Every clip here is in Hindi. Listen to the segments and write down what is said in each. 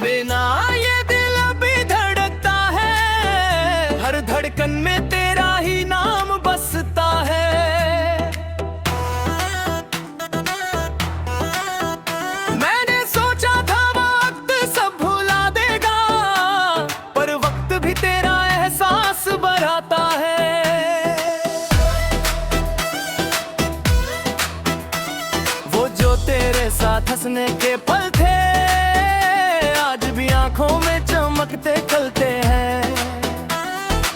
बिना ये दिल अभी धड़कता है, हर धड़कन में तेरा ही नाम बसता है। मैंने सोचा था वक्त सब भुला देगा, पर वक्त भी तेरा एहसास बढ़ाता है। वो जो तेरे साथ हंसने के पल थे, आंखों में चमकते खलते हैं।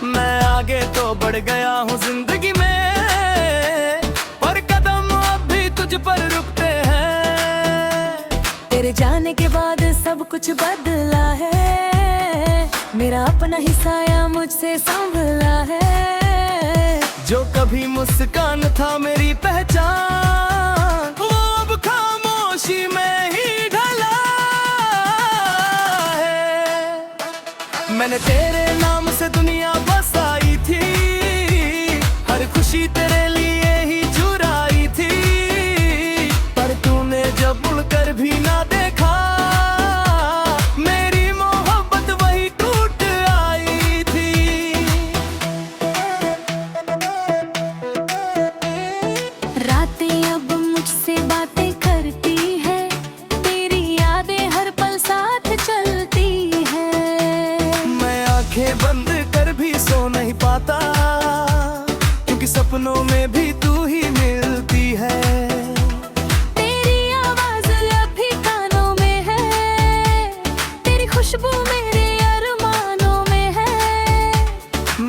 मैं आगे तो बढ़ गया हूँ जिंदगी में, पर कदम अब भी तुझ पर रुकते हैं। तेरे जाने के बाद सब कुछ बदला है, मेरा अपना ही साया मुझसे संभला है। जो कभी मुस्कान था मेरी पहचान, वो अब खामोशी में ही मैंने तेरे नाम से दुनिया बसाई थी, हर खुशी तेरे लिए ही चुराई थी। पर तूने जब मुड़कर भी ना देखा, मेरी मोहब्बत वही टूट आई थी। रातें अब मुझसे बातें करती है, तेरी यादें हर पल साथ चलती है। आंखें बंद कर भी सो नहीं पाता, क्योंकि सपनों में भी तू ही मिलती है। तेरी आवाज अभी कानों में है, तेरी खुशबू मेरे अरमानों में है।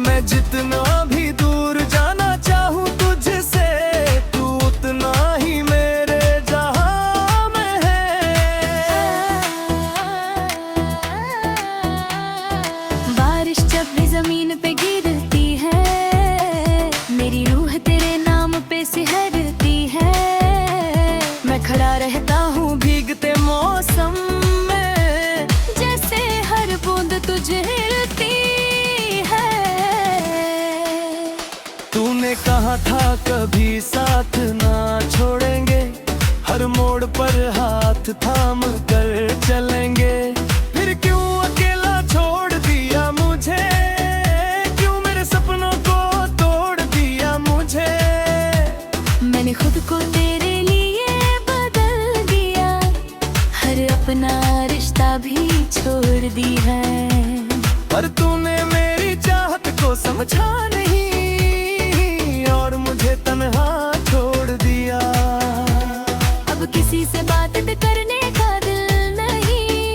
मैं जितना भी दूर जाना चाहूँ तुझसे, तू उतना ही मेरे जहां में है। बारिश जब भी जमीन पे गिरती है, मेरी रूह तेरे नाम पे सिहरती है। मैं खड़ा रहता हूँ भीगते मौसम में, जैसे हर बूंद तुझे हिलती है। तूने कहा था कभी साथ ना छोड़ेंगे, हर मोड़ पर हाथ थाम कर चलेंगे। फिर क्यों अकेला छोड़ दिया मुझे, क्यों मेरे सपनों को तोड़ दिया मुझे। मैंने खुद को तेरे लिए बदल दिया, हर अपना रिश्ता भी छोड़ दी है। पर तूने मेरी चाहत को समझा नहीं, और मुझे तन्हा छोड़ दिया। अब किसी से बात करने का दिल नहीं,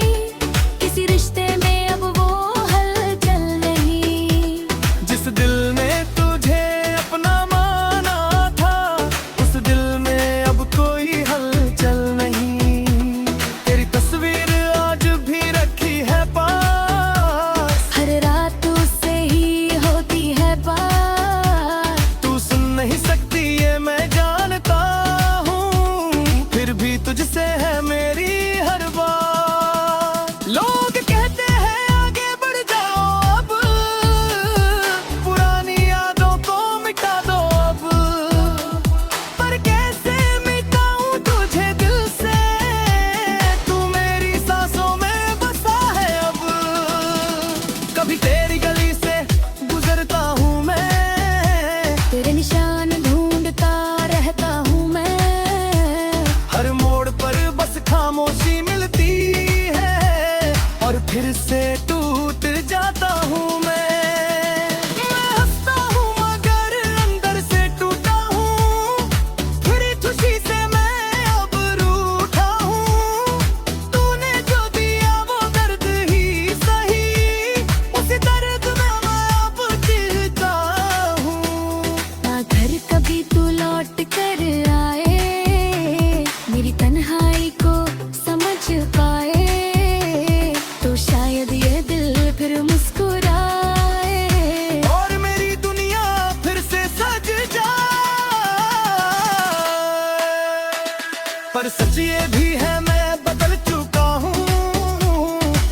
किसी रिश्ते में अब वो हलचल नहीं। जिस दिल ने तुझे अपना माना था, उस दिल में अब कोई हलचल नहीं। तेरी तस्वीर आज भी रखी है पास, हर रात उससे ही होती है बात। तू सुन नहीं सकती ये मैं जानता हूँ, फिर भी तुझसे है मेरी हर बात। लोग कहते हैं आगे बढ़ जाओ अब, पुरानी यादों को मिटा दो अब। पर कैसे मिटाऊं तुझे दिल से, तू मेरी सांसों में बसा है अब। कभी तेरी गली से गुजरता हूँ मैं, तेरे निशान ढूंढता रहता हूँ मैं। हर मोड़ पर बस खामोशी मिलती है, और फिर से टूट जाता हूँ मैं हंसता हूँ मगर अंदर से टूटा हूँ, फिर खुशी से मैं अब रूठा हूँ। तूने जो दिया वो दर्द ही सही, उसी दर्द में मैं अब जीता हूँ। ना घर कभी तू लौट कर आए, मेरी तन्हाई को समझ पाए, तो शायद ये दिल फिर मुस्कुराए, और मेरी दुनिया फिर से सज जाए। पर सच ये भी है मैं बदल चुका हूँ,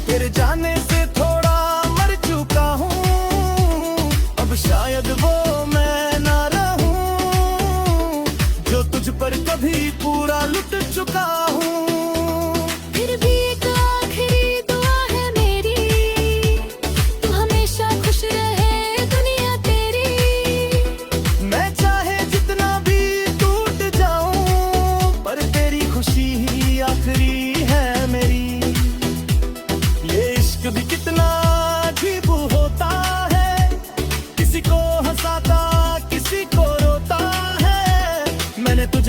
तेरे जाने से थोड़ा मर चुका हूँ। अब शायद वो मैं ना रहूँ,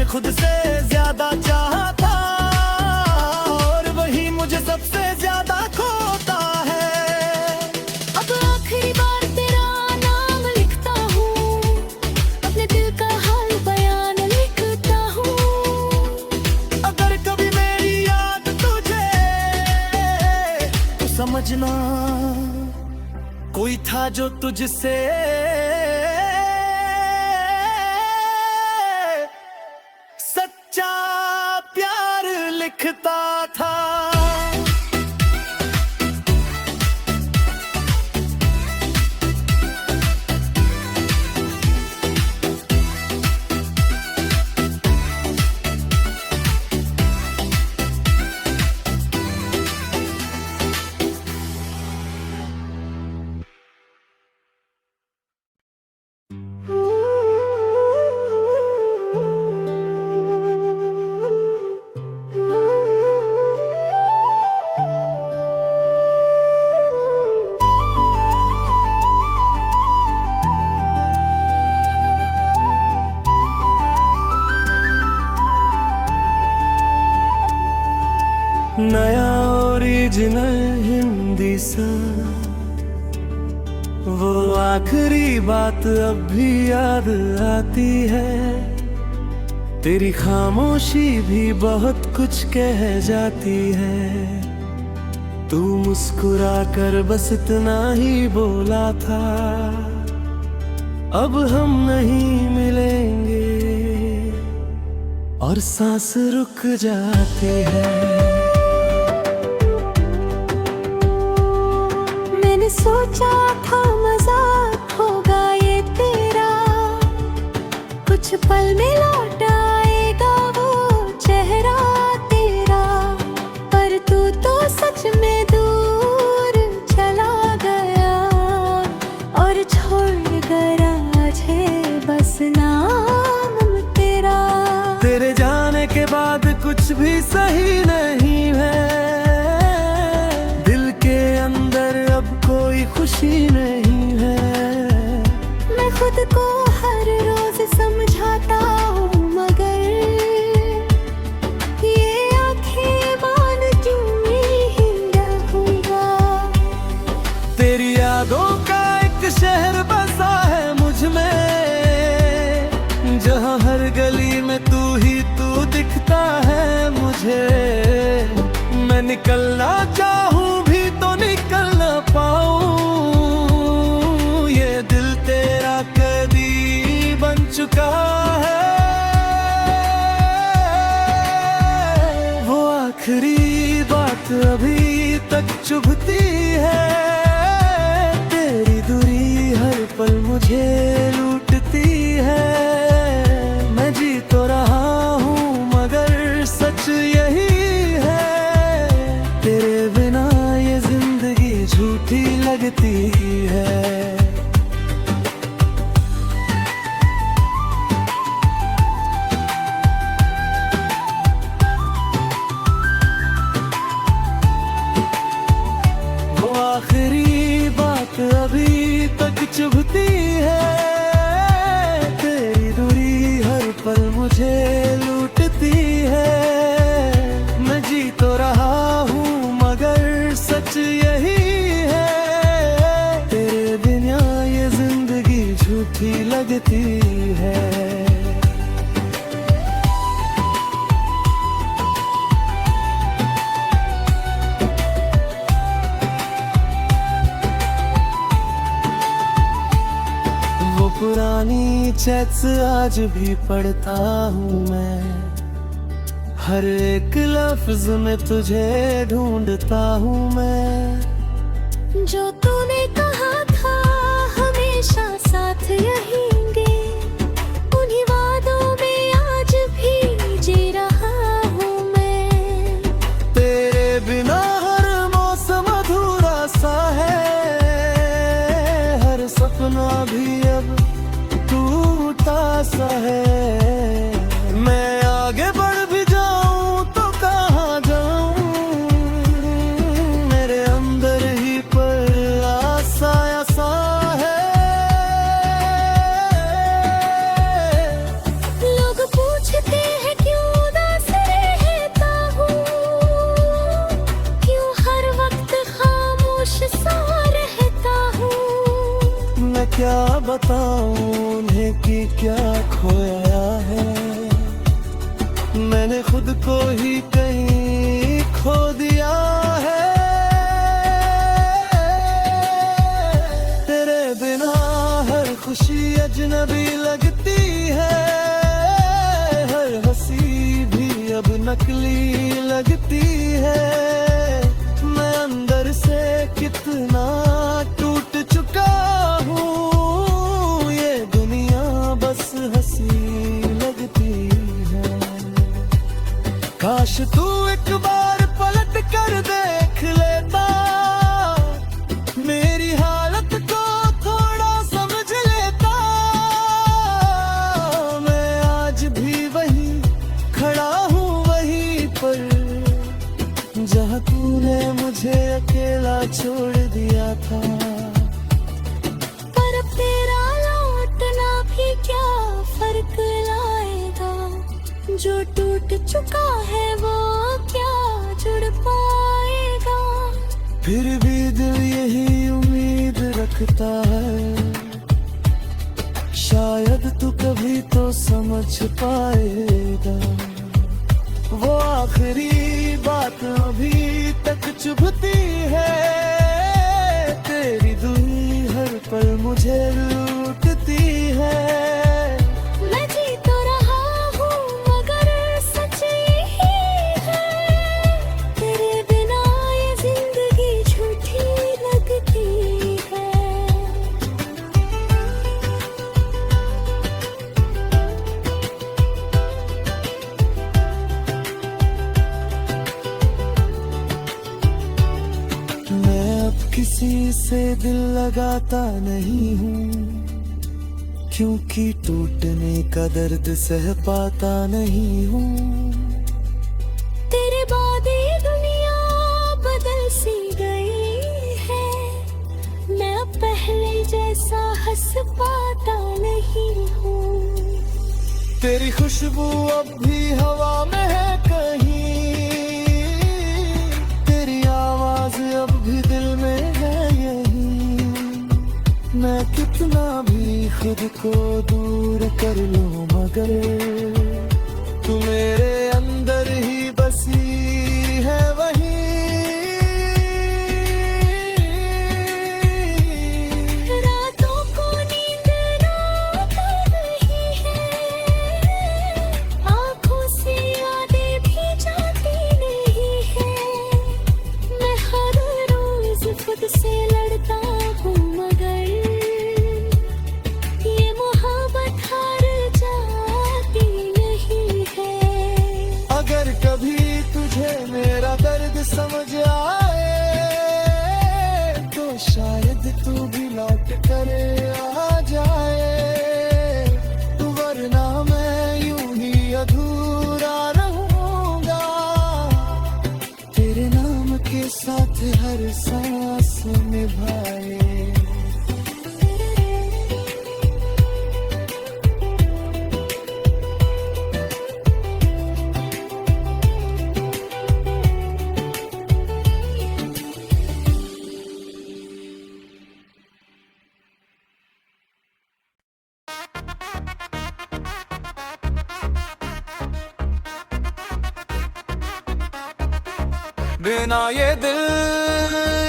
खुद से ज्यादा चाहा था, और वही मुझे सबसे ज्यादा खोता है। अब आखिरी बार तेरा नाम लिखता हूँ, अपने दिल का हाल बयान लिखता हूँ। अगर कभी मेरी याद तुझे तो समझना कोई था जो तुझसे सच्चा प्यार लिखता था। नया ओरिजिनल हिंदी सा, वो आखिरी बात अब भी याद आती है। तेरी खामोशी भी बहुत कुछ कह जाती है। तू मुस्कुरा कर बस इतना ही बोला था, अब हम नहीं मिलेंगे, और सांस रुक जाती है। सोचा था मजाक होगा ये तेरा, कुछ पल में लौट आएगा वो चेहरा तेरा, पर तू तो सच में दूर चला गया, और छोड़ गराज है बस नाम तेरा। तेरे जाने के बाद कुछ भी सही नहीं है, कोई खुशी नहीं है। मैं खुद को हर रोज समझाता हूँ, मगर ये आंखें बांध क्यों ही रहूँगा। तेरी यादों का एक शहर बसा है मुझ में, जहाँ हर गली में तू ही तू दिखता है मुझे। मैं निकलना चाहूँ भी तो निकल ना पाऊँ, ये दिल तेरा कैदी बन चुका है। वो आखिरी बात अभी तक चुभती है, तेरी दूरी हर पल मुझे लूटती है। मैं जी तो रहा हूँ मगर सच यही झूठी लगती है। वो आखिरी बात अभी तक चुभती है, तेरी दूरी हर पल मुझे लूटती है। मैं जी तो रहा हूँ मगर सच यही झूठी लगती है। वो पुरानी चैट्स आज भी पढ़ता हूँ मैं, हर एक लफ्ज में तुझे ढूंढता हूँ मैं। जो तूने कहा था हमेशा साथ रहेंगे, उन्हीं वादों में आज भी जी रहा हूँ मैं। तेरे बिना हर मौसम अधूरा सा है, हर सपना भी अब टूटा सा है। मैं आगे बढ़ भी जाऊं तो कहाँ जाऊं, मेरे अंदर ही पर आसा ऐसा है। लोग पूछते हैं काश तू एक बार पलट कर देख लेता, मेरी हालत को थोड़ा समझ लेता। मैं आज भी वहीं खड़ा हूँ, वहीं पर जहाँ तूने मुझे अकेला छोड़ दिया था। पर तेरा लौटना भी क्या फर्क लाएगा, जो टूट चुका है वो क्या जुड़ पाएगा। फिर भी दिल यही उम्मीद रखता है, शायद तू कभी तो समझ पाएगा। वो आखिरी बात अभी तक चुभती है, तेरी दूरी हर पल मुझे लूटती है। मैं जी तो रहा हूँ मगर सच यही है, तेरे बिना ये जिंदगी झूठी लगती है। मैं अब किसी से दिल लगाता नहीं हूँ, क्योंकि टूटने का दर्द सह पाता नहीं हूँ। तेरे बाद ये दुनिया बदल सी गई है, मैं अब पहले जैसा हंस पाता नहीं हूँ। तेरी खुशबू अब भी हवा में है कहीं, तेरी आवाज अब भी दिल में है यही। मैं कितना भी खुद को दूर कर लूं मगर तू मेरे अंदर ही बसी है वहीं। रातों को नींद ना आता नहीं है, आँखों से यादें भी जाती नहीं है। मैं हर रोज खुद से लड़ता हूँ मगर ये मोहब्बत हार जाती नहीं है। अगर कभी तुझे मेरा दर्द समझ आए तो शायद तू भी लौट कर आ जाए, वरना मैं यूं ही अधूरा रहूंगा, तेरे नाम के साथ हर सांस निभाए। बिना ये दिल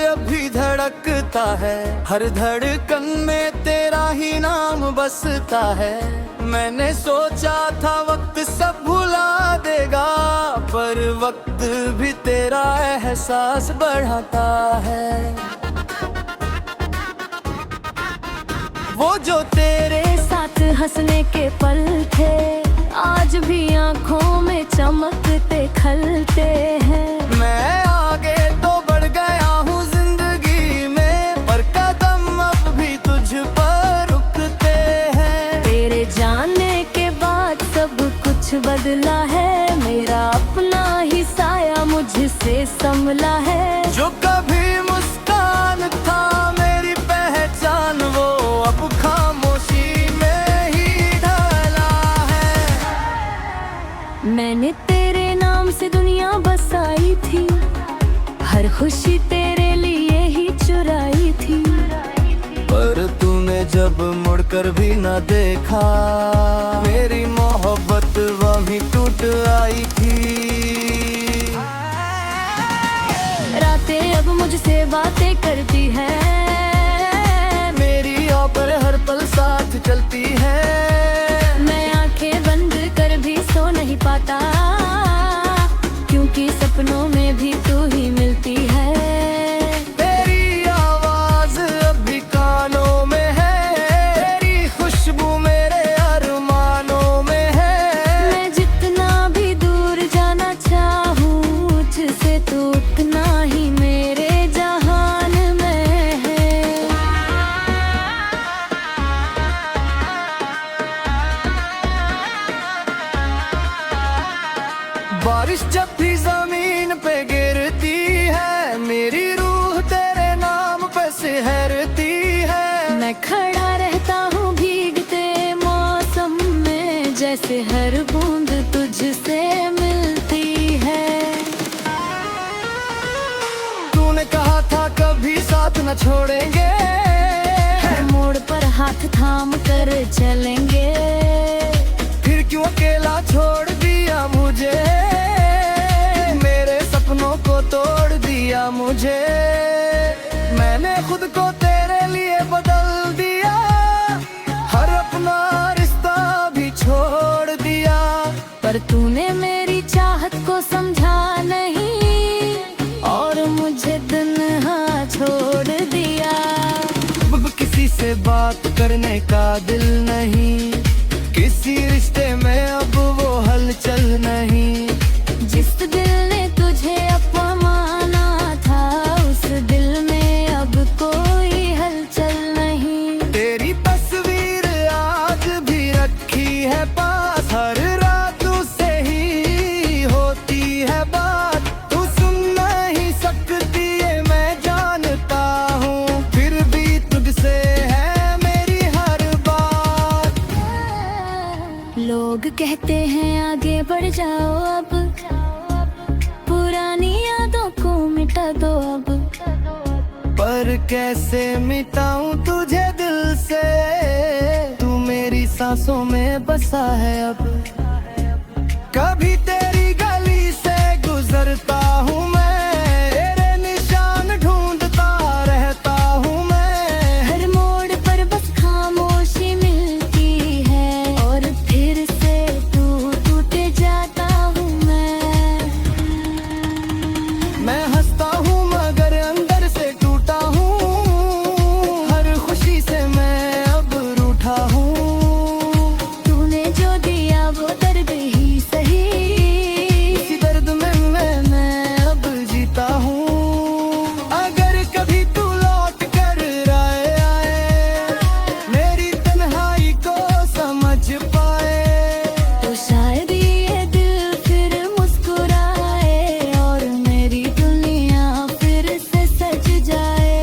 अभी धड़कता है, हर धड़कन में तेरा ही नाम बसता है। मैंने सोचा था वक्त सब भुला देगा, पर वक्त भी तेरा एहसास बढ़ाता है। वो जो तेरे साथ हंसने के पल थे आज भी आँखों में चमकते खलते हैं। मैं आगे तो बढ़ गया हूँ जिंदगी में, पर कदम अब भी तुझ पर रुकते हैं। तेरे जाने के बाद सब कुछ बदला है, मेरा अपना ही साया मुझसे संभला है। जो कभी मुस्कान था मेरी पहचान, वो अब खामोशी में ही ढला है। मैंने तेरे नाम से दुनिया बसाई थी, हर खुशी तेरे लिए ही चुराई थी। पर तूने जब मुड़कर भी न देखा, मेरी मोहब्बत वहीं टूट आई थी। रातें अब मुझसे बातें करती है, मेरी पर हर पल साथ चलती है। मैं आंखें बंद कर भी सो नहीं पाता, क्योंकि सपनों में भी तू ही मिलती है। तेरी आवाज अभी कानों में है, तेरी खुशबू मेरे अरमानों में है। मैं जितना भी दूर जाना चाहूँ बारिश जब भी जमीन पे गिरती है, मेरी रूह तेरे नाम पे सिहरती है। मैं खड़ा रहता हूँ भीगते मौसम में, जैसे हर बूंद तुझसे मिलती है। तूने कहा था कभी साथ न छोड़ेंगे, हर मोड़ पर हाथ थाम कर चलेंगे। फिर क्यों अकेला छोड़ दिया मुझे, मेरे सपनों को तोड़ दिया मुझे। मैंने खुद को तेरे लिए बदल दिया, हर अपना रिश्ता भी छोड़ दिया। पर तूने मेरी चाहत को समझा नहीं, और मुझे तन्हा छोड़ दिया। अब किसी से बात करने का दिल नहीं, किसी रिश्ते में अब वो हलचल नहीं। जिस दिल ने तुझे अपमाना था, उस दिल में अब कोई हलचल नहीं। तेरी तस्वीर आज भी रखी है पास, हर रात उससे ही होती है बात। तू सुन नहीं सकती ये मैं जानता हूँ, फिर भी तुझसे है मेरी हर बात। लोग कहते हैं आगे बढ़ जाओ अब, पुरानी यादों को मिटा दो अब। पर कैसे मिटाऊं तुझे दिल से, तू मेरी सांसों में बसा है अब। कभी तेरी गली से गुजरता हूँ मैं, तेरे निशान ढूंढता रहता हूँ मैं। हर मोड़ पर बस खामोशी मिलती है, और फिर से तू टूटे जाता हूँ मैं हंसता हूँ मगर अंदर से टूटा हूँ, हर खुशी से मैं अब रूठा हूँ। तूने जो दिया वो दर्द ही सही, इसी दर्द में मैं अब जीता हूँ। अगर कभी तू लौट कर आए, मेरी तन्हाई को समझ पाए, तो शायद ये दिल फिर मुस्कुराए, और मेरी दुनिया फिर से सज जाए।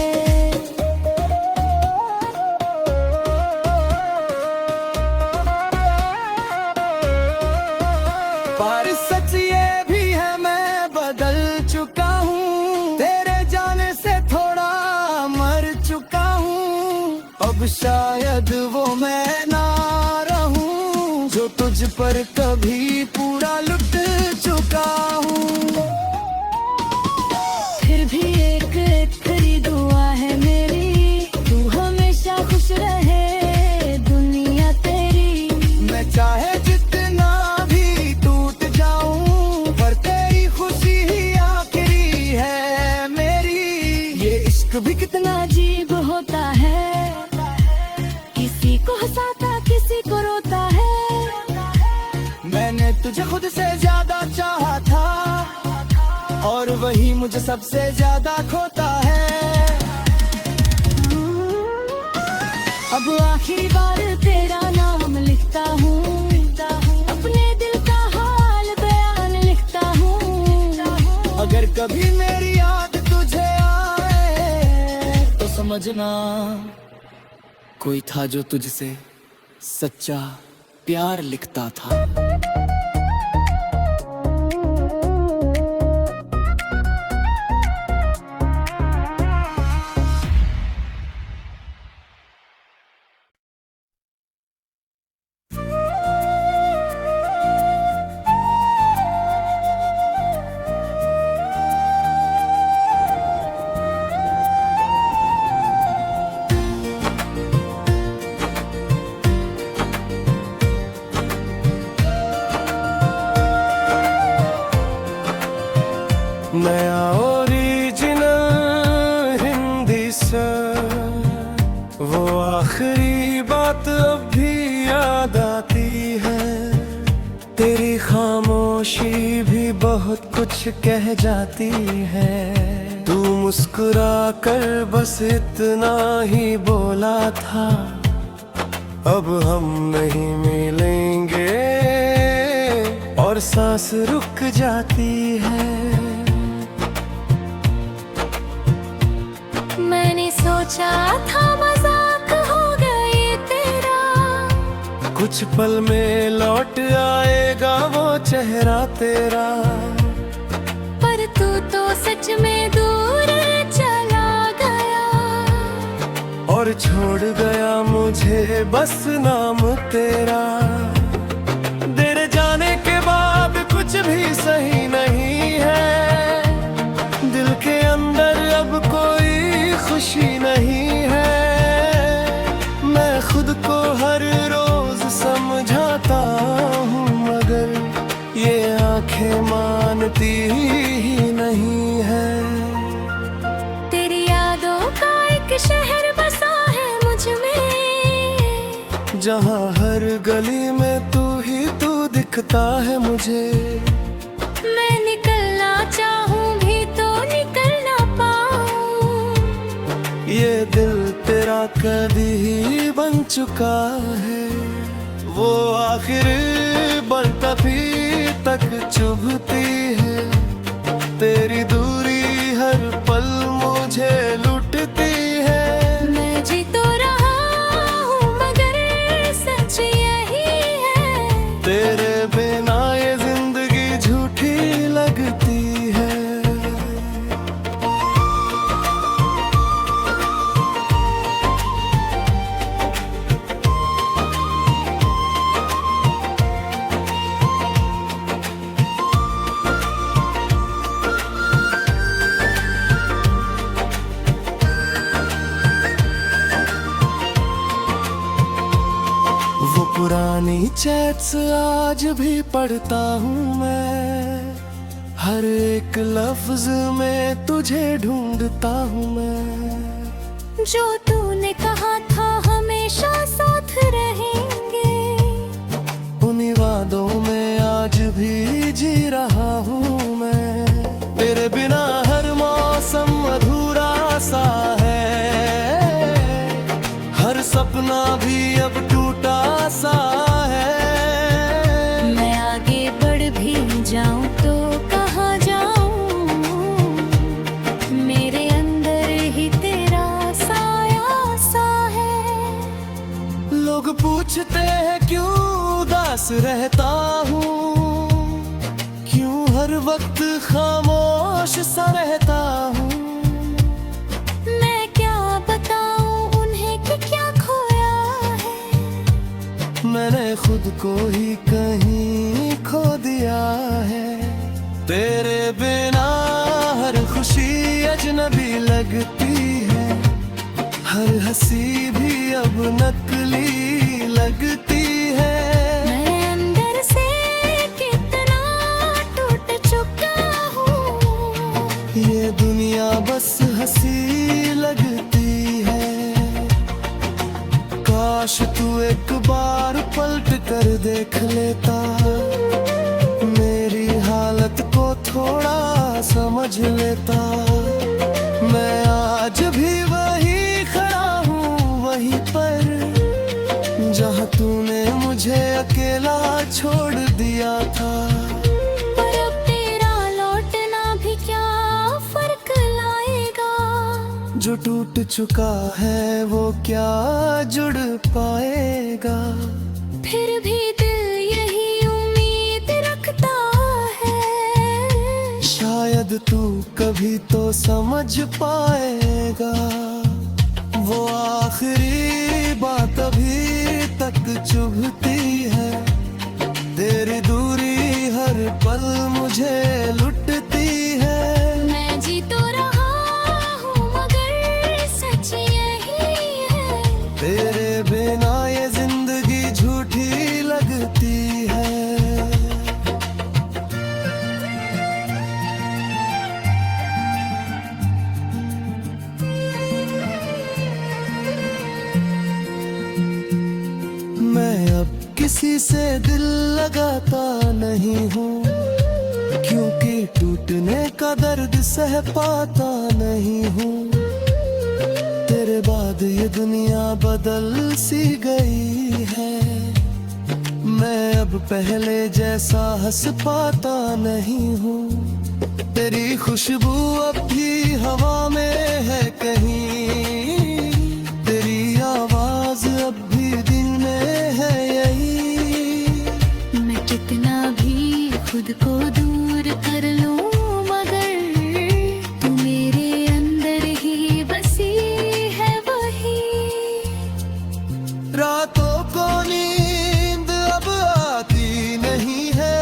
पर सच ये भी है मैं बदल चुका हूँ, तेरे जाने से थोड़ा मर चुका हूँ। अब शायद वो मैं ना रहूं, जो तुझ पर कभी पूरा लुट चुका हूँ। फिर भी एक खरी दुआ है मेरी, तू हमेशा खुश रहे दुनिया तेरी। मैं चाहे जितना भी टूट जाऊं, पर तेरी खुशी ही आखिरी है मेरी। ये इश्क भी कितना अजीब होता है, किसी को हंसाता किसी को रोता है। मैंने तुझे खुद से ज्यादा चाहा था, और वही मुझे सबसे ज्यादा खोता है। अब आखिरी बार तेरा नाम लिखता हूँ, अपने दिल का हाल बयान लिखता हूँ। अगर कभी मेरी याद तुझे आए, तो समझना कोई था जो तुझसे सच्चा प्यार लिखता था। नया ओरिजिनल हिंदी से वो आखिरी बात अब भी याद आती है। तेरी खामोशी भी बहुत कुछ कह जाती है। तू मुस्कुरा कर बस इतना ही बोला था, अब हम नहीं मिलेंगे और सांस रुक जाती है। मैंने सोचा था मजाक होगा ये तेरा, कुछ पल में लौट आएगा वो चेहरा तेरा। पर तू तो सच में दूर चला गया, और छोड़ गया मुझे बस नाम तेरा। तेरे जाने के बाद कुछ भी सही नहीं है, दिल के अंदर अब कोई खुशी नहीं है। मैं खुद को हर रोज समझाता हूँ, मगर ये आंखें मानती ही नहीं है। तेरी यादों का एक शहर बसा है मुझ में, जहाँ हर गली में तू ही तू दिखता है मुझे। मैं निकलना चाहूँ भी तो निकल ना पाऊँ। ये दिल तेरा कभी ही बन चुका है, वो आखिर बल तभी तक चुभती है। तेरी दूरी हर पल मुझे लुटती है। मैं जी तो रहा हूँ मगर सच यही है, तेरे बिना ये जिंदगी झूठी लगती है। वो पुरानी चैट्स आज भी पढ़ता हूँ मैं, हर एक लफ्ज में तुझे ढूंढता हूँ मैं। जो तूने कहा था हमेशा साथ रहेंगे, उन्हीं वादों में आज भी जी रहा हूँ मैं। तेरे बिना हर मौसम अधूरा सा है, हर सपना भी अब टूटा सा है। मैं आगे बढ़ भी जाऊं तो कहाँ जाऊं, मेरे अंदर ही तेरा साया सा है। लोग पूछते हैं क्यों उदास रहता हूँ, क्यों हर वक्त खामोश सा रहता हूँ। मैं क्या बताऊं उन्हें कि क्या खोया है, मैंने खुद को ही कहीं खो दिया है। तेरे बिना हर खुशी अजनबी लगती है, हर हंसी भी अब नकली लगती है। मैं अंदर से कितना टूट चुका हूँ, ये दुनिया बस हंसी लगती है। काश तू एक बार पलट कर देख लेता, मेरी हालत को थोड़ा समझ लेता। मैं आज भी वही खड़ा हूँ वहीं पर, जहाँ तूने मुझे अकेला छोड़ दिया था। पर अब तेरा लौटना भी क्या फर्क लाएगा, जो टूट चुका है वो क्या जुड़ पाएगा। फिर भी दिल यही उम्मीद रखता है, शायद तू कभी तो समझ पाएगा। वो आखिरी बात अभी तक चुभती है, तेरी दूरी हर पल मुझे लुटती है। मैं जी तो रहा हूँ मगर सच यही है, तेरे बिना ये जिंदगी झूठी लगती है। मैं अब किसी से दिल लगाता नहीं हूँ, क्योंकि टूटने का दर्द सह पाता नहीं हूँ। तेरे बाद ये दुनिया बदल सी गई है, मैं अब पहले जैसा हंस पाता नहीं हूँ। तेरी खुशबू अब भी हवा में है कहीं, तेरी आवाज अब भी दिल में है यही। मैं कितना भी खुद को दूर कर लूं मगर तू मेरे अंदर ही बसी है वही। रातों को नींद अब आती नहीं है,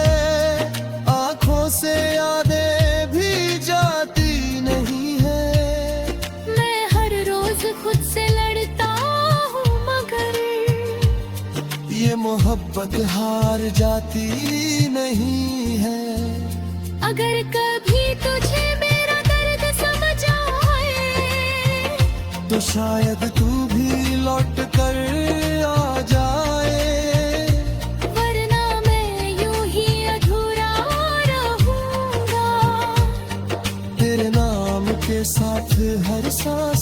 आंखों से यादें भी जाती नहीं है। मैं हर रोज खुद से लड़ता हूँ मगर ये मोहब्बत हार जाती नहीं है। अगर कभी तुझे मेरा दर्द समझ आए तो शायद तू भी लौट कर आ जाए, वरना मैं यूं ही अधूरा रहूंगा। तेरे नाम के साथ हर सांस